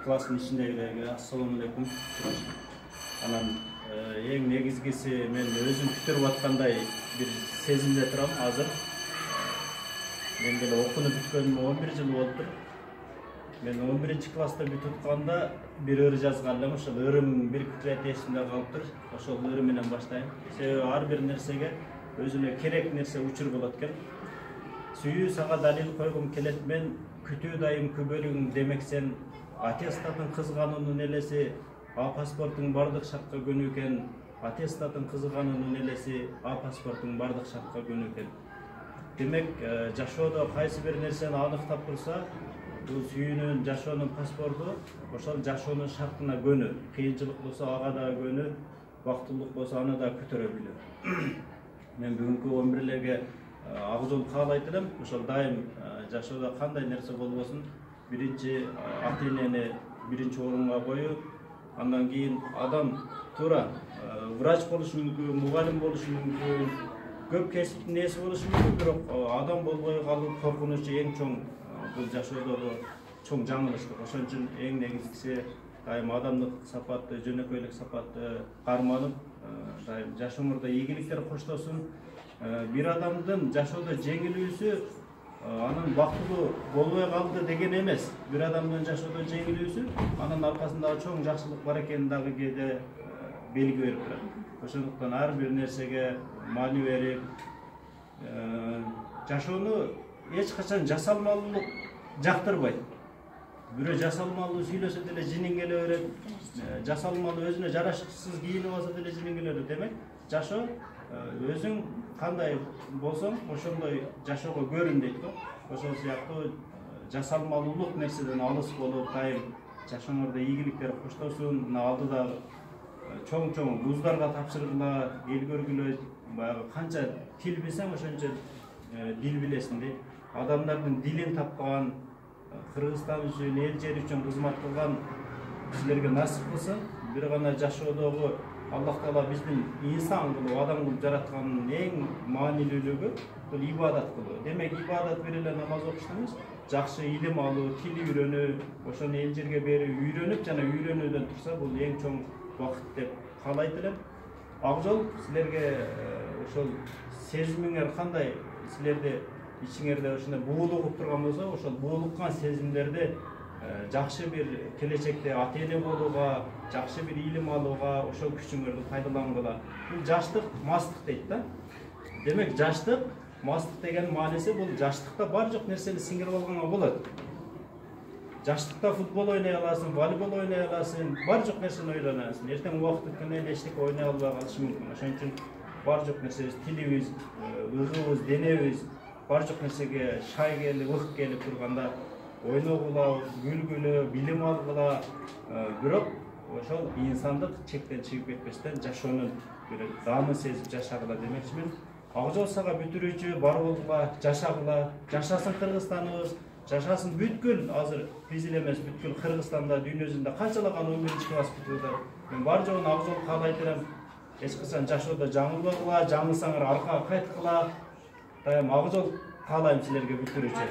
класстын ичиндегилерге ассаламу алейкум. Анан эң негизгиси мен өзүм күтүрүп аткандай бир сезимде турам азыр. Мен деле окууну бүткөнүмө 11 жыл болуптур. Мен 11-класста бүтүп атканда бир ыр жазган элем, ошол ырым бир кытырет эсимде калыптыр. Ошол ырым менен баштайм. Себеби ар бир нерсеге өзүнө керек нерсе учур болот экен. Сүйүү сага далил койгум келет, мен күтүү дайым күбөлүгүң демек сен аттестаттын кызгануунун элеси, А паспорттун бардык шартка көнүү экен. Аттестаттын кызгануунун элеси, А паспорттун бардык шартка көнүү экен. Демек, жашоодо кайсы бир нерсени аныктап турса, бул сүйүүнүн, жашоонун паспорту ошол жашоонун шартына көнүү. Кыйынчылык болсо ага да көнүү, бактылык болсо аны да көтөрө билүү. Мен бүгүнкү 11-лерге ак жол каалайт элем. Ошол дайым жашоодо кандай нерсе болбосун, биринчи ата-энени биринчи орунга коюу, андан кийин адам туура врач болушу мүмкүн, мугалим болушу мүмкүн, көп кесиптин ээси болушу мүмкүн, бирок адам болбой калуу коркунучу эң чоң бул жашоодогу чоң жаңылыштык. Ошон үчүн эң негизгиси дайым адамдык сапатты, жөнөкөйлүк сапатты карманып, дайым жашооңордо ийгиликтер коштосун. Бир адамдын жашоодо жеңилүүсү анын бактылуу болбой калды деген эмес. Бир адамдын жашоодо жеңилүүсү анын аркасында чоң жакшылык бар экенин дагы кээде белги берип турат. Ошондуктан ар бир нерсеге маани берип, жашоону эч качан жасалмалуулук жактырбайт. Бирөө жасалмалуу сүйлөсө деле жиниң келе берет, жасалмалуу өзүнө жарашыксыз кийинип алса деле жиниң келе берет. Демек, жашоо өзүң кандай болсоң, ошондой жашоого көрүн дейт го. Ошол сыяктуу жасалмалуулук нерседен алыс болуп, дайым жашооңордо ийгиликтер коштосун, мына алдыда чоң-чоң вуздарга тапшыргыла, эл көргүлө, баягы канча тил билсең, ошончо дил билесиң дейт. Адамдардын дилин тапкан, Кыргызстан үчүн, эл жер үчүн кызмат кылган силерге насип кылсын. Бир гана жашоодогу Аллах Таала биздин инсан кылып, адам кылып жаратканын эң маанилүүлүгү бул ибадат кылуу. Демек, ибадат бир эле намаз окуш эмес, жакшы илим алуу, тил үйрөнүү, ошону эл жерге берип, үйрөнүп жана үйрөнүүдөн турса, бул эң чоң бакыт деп каалайт элем. Ак жол силерге ошол сезимиңер кандай, силерде ичиңерде ошондой буулугуп турган болсо, ошол буулуккан сезимдерди жакшы бир келечекте ата-эне болууга, жакшы бир илим алууга, ошол күчүңөрдү пайдалангыла. Бул жаштык, мастык дейт да. Демек, жаштык, мастык деген мааниси бул жаштыкта бар жок нерсени сиңирип алганга болот. Жаштыкта футбол ойнай аласың, волейбол ойнай аласың, бар жок нерсени ойлоно аласың. Эртең убакыт өткөндөн эчтеке ойнай албай калышы мүмкүн. Ошон үчүн бар жок нерсебиз, тилибиз, ыгыбыз, денебиз бар жок нерсеге шай келип, ык келип турганда ойногула, күлгүлө, билим алгыла, бирок ошол инсандык чектен чыгып кетпестен жашоонун бир даамын сезип жашагыла демекчимин. Ак жол сага бүтүрүүчү, бар болгула, жашагыла, жашасын Кыргызстаныбыз, жашасын бүткүл, азыр биз эле эмес, бүткүл Кыргызстанда, дүйнө жүзүндө канчалаган 11-класс бүтүп атат. Мен бар жогун ак жол каалайт элем. Эч качан жашоодо жаңылбагыла, жаңылсаңар аркага кайткыла. Дайым ак жол каалайм силерге бүтүрүүчү.